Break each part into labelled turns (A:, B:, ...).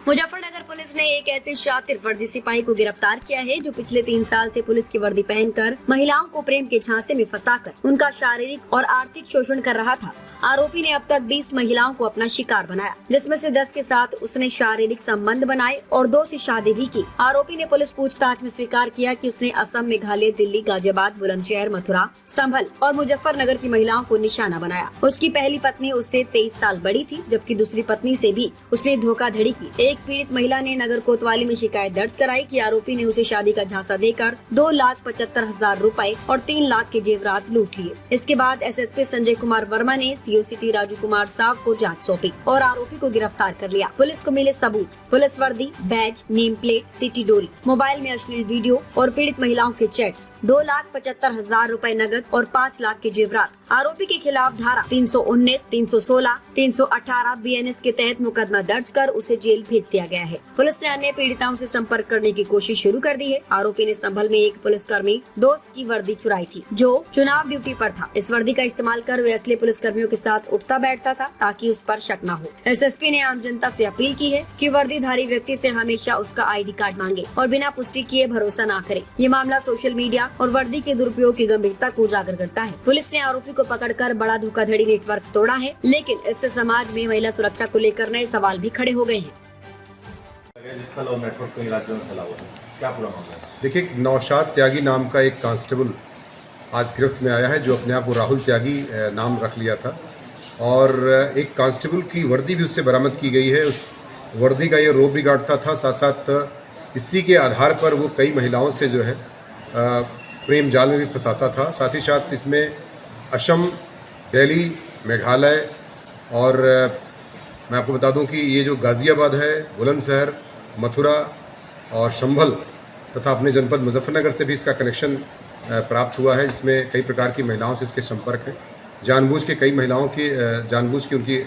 A: Muzaffarnagar police ने एक ऐसे शातिर फर्जी सिपाही को गिरफ्तार किया है जो पिछले 3 साल से पुलिस की वर्दी पहनकर महिलाओं को प्रेम के झांसे में फंसाकर उनका शारीरिक और आर्थिक शोषण कर रहा था। आरोपी ने अब तक 20 महिलाओं को अपना शिकार बनाया, जिसमें से 10 के साथ उसने शारीरिक संबंध बनाए और 2 से शादी भी की। आरोपी ने पुलिस पूछताछ में स्वीकार किया कि उसने असम, मेघालय, दिल्ली, गाजियाबाद, बुलंदशहर, मथुरा, संभल और मुजफ्फरनगर की महिलाओं को निशाना बनाया। उसकी पहली पत्नी उससे 23 साल बड़ी थी, जबकि दूसरी पत्नी से भी उसने धोखाधड़ी की। एक पीड़ित महिला ने नगर कोतवाली में शिकायत दर्ज कराई कि आरोपी ने उसे शादी का झांसा देकर 2,75,000 रुपए और 3 लाख के जेवरात लूट लिए। इसके बाद एसएसपी संजय कुमार वर्मा ने सीओ सिटी राजू कुमार साव को जांच सौंपी और आरोपी को गिरफ्तार कर लिया। पुलिस को मिले सबूत: पुलिस वर्दी, बैज, नेम प्लेट, सिटी डोरी, मोबाइल में अश्लील वीडियो और पीड़ित महिलाओं के चैट्स, 2,75,000 रुपए नगद और 5 लाख के जेवरात। आरोपी के खिलाफ धारा 319, 316, 318 बीएनएस के तहत मुकदमा दर्ज कर उसे जेल भेज दिया गया है। पुलिस ने अन्य पीड़िताओं से संपर्क करने की कोशिश शुरू कर दी है। आरोपी ने संभल में एक पुलिसकर्मी दोस्त की वर्दी चुराई थी, जो चुनाव ड्यूटी पर था। इस वर्दी का इस्तेमाल कर वे असली पुलिसकर्मियों के साथ उठता बैठता था ताकि उस पर शक न हो। एसएसपी ने आम जनता से अपील की है कि वर्दीधारी व्यक्ति से हमेशा उसका आईडी कार्ड मांगे और बिना पुष्टि किए भरोसा न करे। ये मामला सोशल मीडिया और वर्दी के दुरुपयोग की गंभीरता को उजागर करता है। पुलिस ने आरोपी को पकड़कर बड़ा धोखाधड़ी नेटवर्क तोड़ा है, लेकिन इससे समाज में महिला सुरक्षा को लेकर नए सवाल भी खड़े हो गए हैं।
B: देखिए, नौशाद त्यागी नाम का एक कांस्टेबल आज गिरफ्त में आया है, जो अपने आप को राहुल त्यागी नाम रख लिया था, और एक कांस्टेबल की वर्दी भी उससे बरामद की गई है। उस वर्दी का ये रोब भी गाड़ता था, साथ साथ इसी के आधार पर वो कई महिलाओं से जो है प्रेम जाल में भी फंसाता था। साथ ही साथ इसमें असम, दिल्ली, मेघालय और मैं आपको बता दूं कि ये जो गाज़ियाबाद है, बुलंदशहर, मथुरा और संभल तथा अपने जनपद मुजफ्फरनगर से भी इसका कनेक्शन प्राप्त हुआ है, जिसमें कई प्रकार की महिलाओं से इसके संपर्क हैं। जानबूझ के कई महिलाओं की उनकी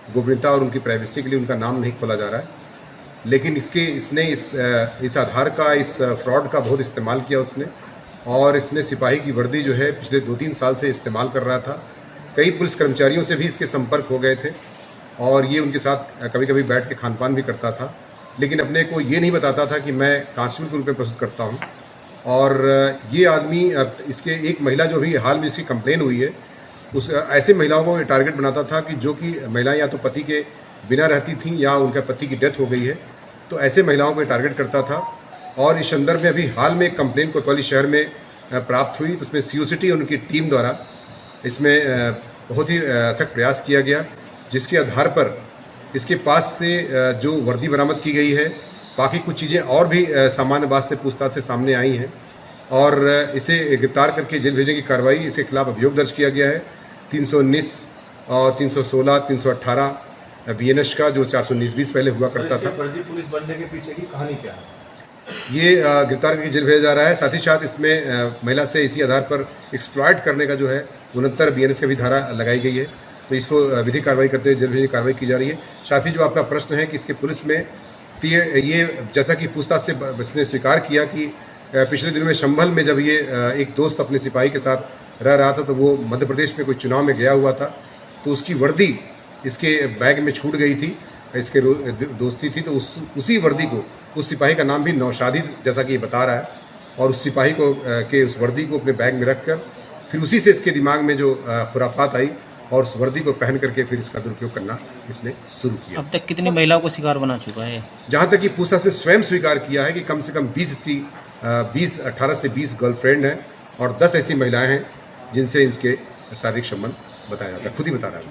B: गोपनीयता और उनकी प्राइवेसी के लिए उनका नाम नहीं खोला जा रहा है, लेकिन इसने इस आधार का, इस फ्रॉड का बहुत इस्तेमाल किया उसने, और इसने सिपाही की वर्दी जो है पिछले 2-3 साल से इस्तेमाल कर रहा था। कई पुलिस कर्मचारियों से भी इसके संपर्क हो गए थे और ये उनके साथ कभी कभी बैठ के खानपान भी करता था, लेकिन अपने को ये नहीं बताता था कि मैं कांस्टेबल के रूप में प्रस्तुत करता हूँ। और ये आदमी, इसके एक महिला जो भी हाल में इसकी कंप्लेन हुई है, उस ऐसे महिलाओं को टारगेट बनाता था कि जो कि महिलाएं या तो पति के बिना रहती थीं या उनके पति की डेथ हो गई है, तो ऐसे महिलाओं को टारगेट करता था। और इस संदर्भ में अभी हाल में एक कंप्लेन कोतवाली शहर में प्राप्त हुई, तो उसमें सीओ सिटी और उनकी टीम द्वारा इसमें बहुत ही अथक प्रयास किया गया, जिसके आधार पर इसके पास से जो वर्दी बरामद की गई है, बाकी कुछ चीज़ें और भी सामान्य बात से पूछताछ से सामने आई हैं, और इसे गिरफ्तार करके जेल भेजने की कार्रवाई, इसके खिलाफ अभियोग दर्ज किया गया है 319 और 316, 318 बीएनएस का, जो 419-20 पहले हुआ करता था।
C: फर्जी पुलिस बनने के पीछे की कहानी क्या है?
B: ये गिरफ्तार करके जेल भेजा जा रहा है। साथ ही साथ इसमें महिला से इसी आधार पर एक्सप्लॉइट करने का जो है 69 बीएनएस की भी धारा लगाई गई है, तो इसको विधिक कार्रवाई करते हुए जेल भेजने की कार्रवाई की जा रही है। साथ ही जो आपका प्रश्न है कि इसके पुलिस में, ये जैसा कि पूछताछ से इसने स्वीकार किया कि पिछले दिनों में संभल में जब ये एक दोस्त अपने सिपाही के साथ रह रहा था, तो वो मध्य प्रदेश में कोई चुनाव में गया हुआ था, तो उसकी वर्दी इसके बैग में छूट गई थी, इसके दोस्ती थी, तो उसी वर्दी को, उस सिपाही का नाम भी नौशादी जैसा कि ये बता रहा है, और उस सिपाही को उस वर्दी को अपने बैग में रख कर फिर उसी से इसके दिमाग में जो खुराफात आई और उस वर्दी को पहन करके फिर इसका दुरुपयोग करना इसने शुरू किया।
D: अब तक कितनी महिलाओं को शिकार बना चुका है?
B: जहाँ तक कि पूछताछ से स्वयं स्वीकार किया है कि कम से कम 18 से 20 गर्लफ्रेंड हैं और 10 ऐसी महिलाएं हैं जिनसे इनके शारीरिक संबंध बताया जाता है, खुद ही बता रहा है।